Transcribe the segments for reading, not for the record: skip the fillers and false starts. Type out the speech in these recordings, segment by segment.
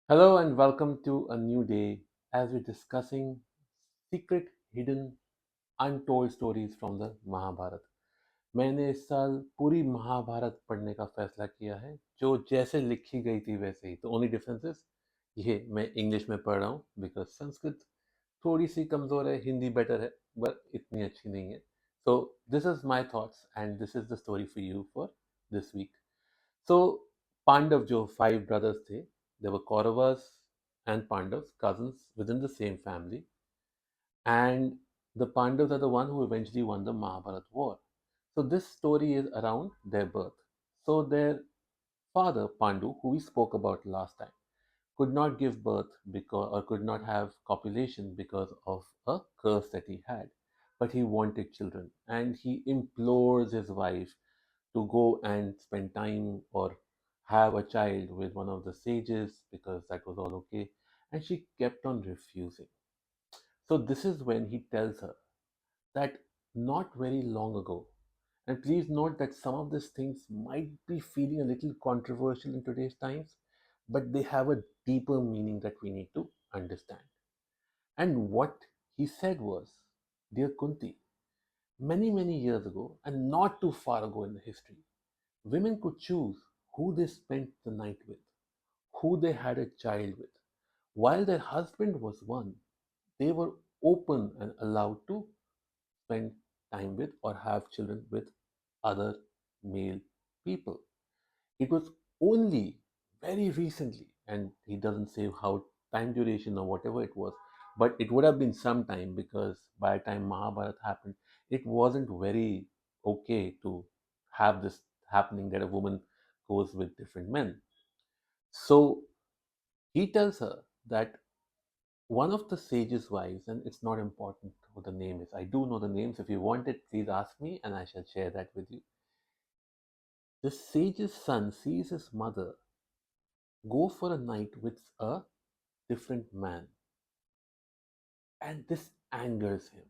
Hello and welcome to a new day as we're discussing secret, hidden, untold stories from the Mahabharat. मैंने इस साल पूरी महाभारत पढ़ने का फैसला किया है, जो जैसे लिखी गई थी वैसे ही। तो ओनली डिफरेंस इज ये मैं इंग्लिश में पढ़ रहा हूँ बिकॉज संस्कृत थोड़ी सी कमज़ोर है, हिंदी बेटर है बट इतनी अच्छी नहीं है। So this is my thoughts and this is the story for you for this week. So Pandav जो five brothers थे, they were Kauravas and Pandavas, cousins within the same family, and the Pandavas are the one who eventually won the Mahabharata war. So this story is around their birth. So their father Pandu, who we spoke about last time, could not give birth because or could not have copulation because of a curse that he had, but he wanted children, and he implores his wife to go and spend time or have a child with one of the sages because that was all okay. And she kept on refusing. So, this is when he tells her that not very long ago, and please note that some of these things might be feeling a little controversial in today's times, but they have a deeper meaning that we need to understand. And what he said was, Dear Kunti, many, many years ago, and not too far ago in the history, women could choose who they spent the night with, who they had a child with. While their husband was one, they were open and allowed to spend time with or have children with other male people. It was only very recently, and he doesn't say how time duration or whatever it was, but it would have been some time because by the time Mahabharata happened, it wasn't very okay to have this happening that a woman goes with different men. So he tells her that one of the sage's wives, and it's not important who the name is. I do know the names. If you want it, please ask me and I shall share that with you. The sage's son sees his mother go for a night with a different man, and this angers him.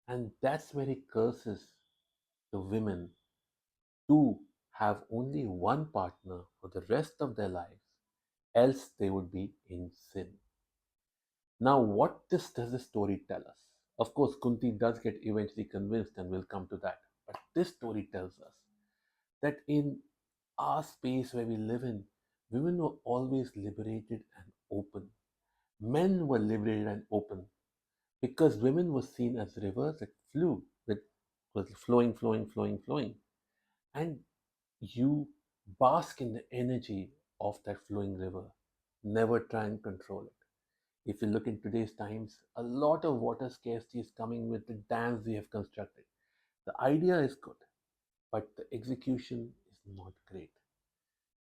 And that's where he curses the women to have only one partner for the rest of their lives, else they would be in sin. Now, what this does the story tell us? Of course, Kunti does get eventually convinced, and we'll come to that. But this story tells us that in our space where we live in, women were always liberated and open. Men were liberated and open because women were seen as rivers that flew, that was flowing, flowing, flowing, flowing. And you bask in the energy of that flowing river. Never try and control it. If you look in today's times, a lot of water scarcity is coming with the dams we have constructed. The idea is good, but the execution is not great.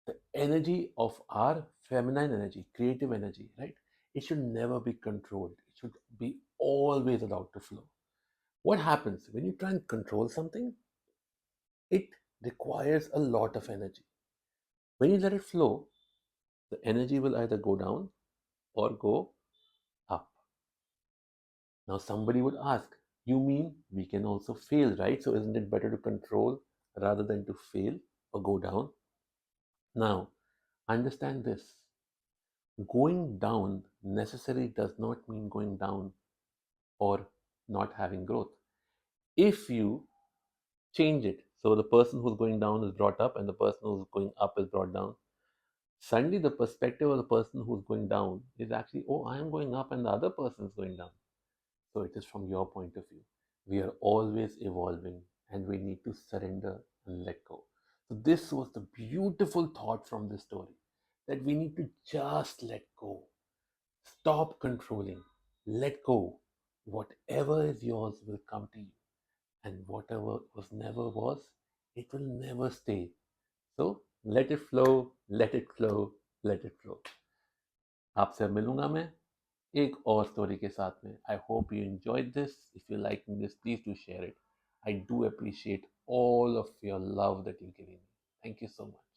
The energy of our feminine energy, creative energy, right? It should never be controlled. It should be always allowed to flow. What happens when you try and control something? It requires a lot of energy. When you let it flow, the energy will either go down or go up. Now, somebody would ask, you mean we can also fail, right? So, isn't it better to control rather than to fail or go down? Now, understand this, going down necessarily does not mean going down or not having growth. If you change it, so the person who's going down is brought up and the person who's going up is brought down, suddenly the perspective of the person who's going down is actually, oh, I am going up and the other person is going down. So it is from your point of view. We are always evolving and we need to surrender and let go. So this was the beautiful thought from this story, that we need to just let go. Stop controlling. Let go. Whatever is yours will come to you. And whatever was never was, it will never stay. So let it flow, let it flow, let it flow. आपसे मिलूंगा मैं एक और story के साथ में. I hope you enjoyed this. If you like this, please do share it. I do appreciate all of your love that you're giving me. Thank you so much.